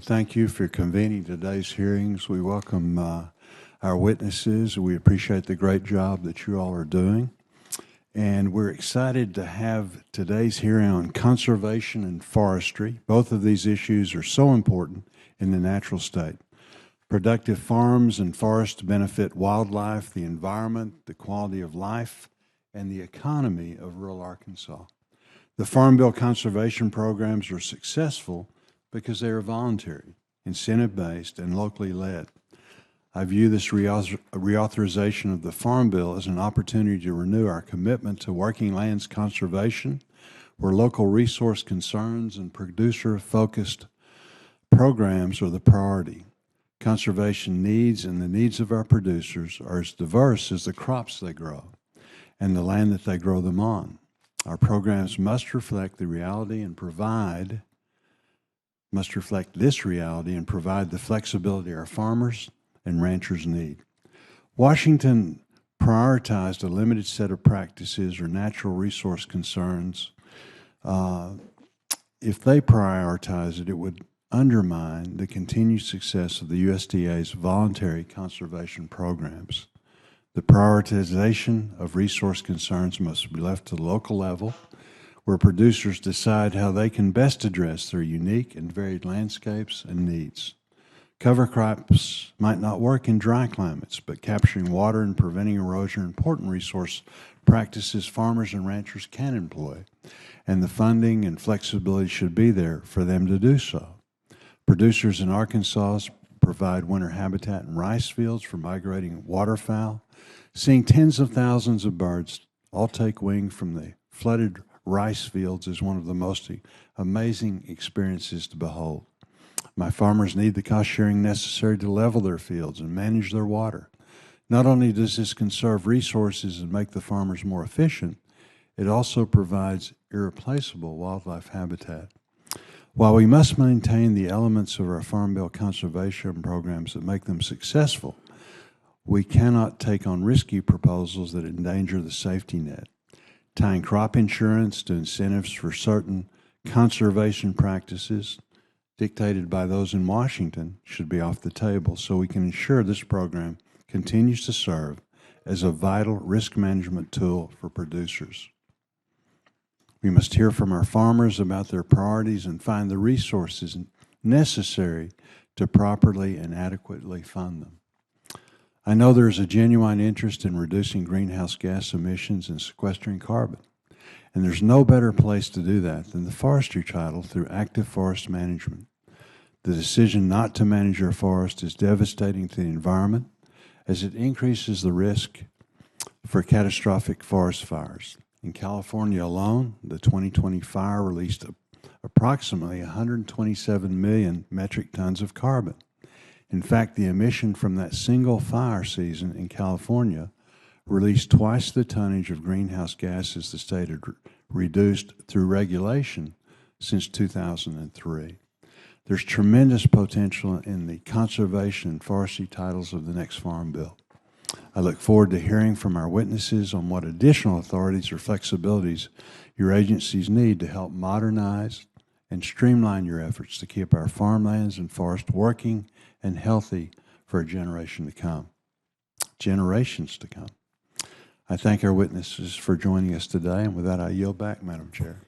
and thank you for convening today's hearings. We welcome our witnesses. We appreciate the great job that you all are doing. And we're excited to have today's hearing on conservation and forestry. Both of these issues are so important in the natural state. Productive farms and forests benefit wildlife, the environment, the quality of life, and the economy of rural Arkansas. The Farm Bill conservation programs are successful because they are voluntary, incentive-based, and locally led. I view this reauthorization of the Farm Bill as an opportunity to renew our commitment to working lands conservation, where local resource concerns and producer-focused programs are the priority. Conservation needs and the needs of our producers are as diverse as the crops they grow and the land that they grow them on. Our programs must reflect this reality and provide the flexibility our farmers and ranchers need. Washington prioritized a limited set of practices or natural resource concerns. If they prioritize it, it would undermine the continued success of the USDA's voluntary conservation programs. The prioritization of resource concerns must be left to the local level, where producers decide how they can best address their unique and varied landscapes and needs. Cover crops might not work in dry climates, but capturing water and preventing erosion are important resource practices farmers and ranchers can employ, and the funding and flexibility should be there for them to do so. Producers in Arkansas provide winter habitat and rice fields for migrating waterfowl. Seeing tens of thousands of birds all take wing from the flooded rice fields is one of the most amazing experiences to behold. My farmers need the cost sharing necessary to level their fields and manage their water. Not only does this conserve resources and make the farmers more efficient, it also provides irreplaceable wildlife habitat. While we must maintain the elements of our Farm Bill conservation programs that make them successful, we cannot take on risky proposals that endanger the safety net. Tying crop insurance to incentives for certain conservation practices dictated by those in Washington should be off the table so we can ensure this program continues to serve as a vital risk management tool for producers. We must hear from our farmers about their priorities and find the resources necessary to properly and adequately fund them. I know there is a genuine interest in reducing greenhouse gas emissions and sequestering carbon, and there's no better place to do that than the forestry title through active forest management. The decision not to manage our forest is devastating to the environment as it increases the risk for catastrophic forest fires. In California alone, the 2020 fire released approximately 127 million metric tons of carbon. In fact, the emission from that single fire season in California released twice the tonnage of greenhouse gases the state had reduced through regulation since 2003. There's tremendous potential in the conservation and forestry titles of the next Farm Bill. I look forward to hearing from our witnesses on what additional authorities or flexibilities your agencies need to help modernize and streamline your efforts to keep our farmlands and forests working and healthy for a generation to come, generations to come. I thank our witnesses for joining us today, and with that, I yield back, Madam Chair.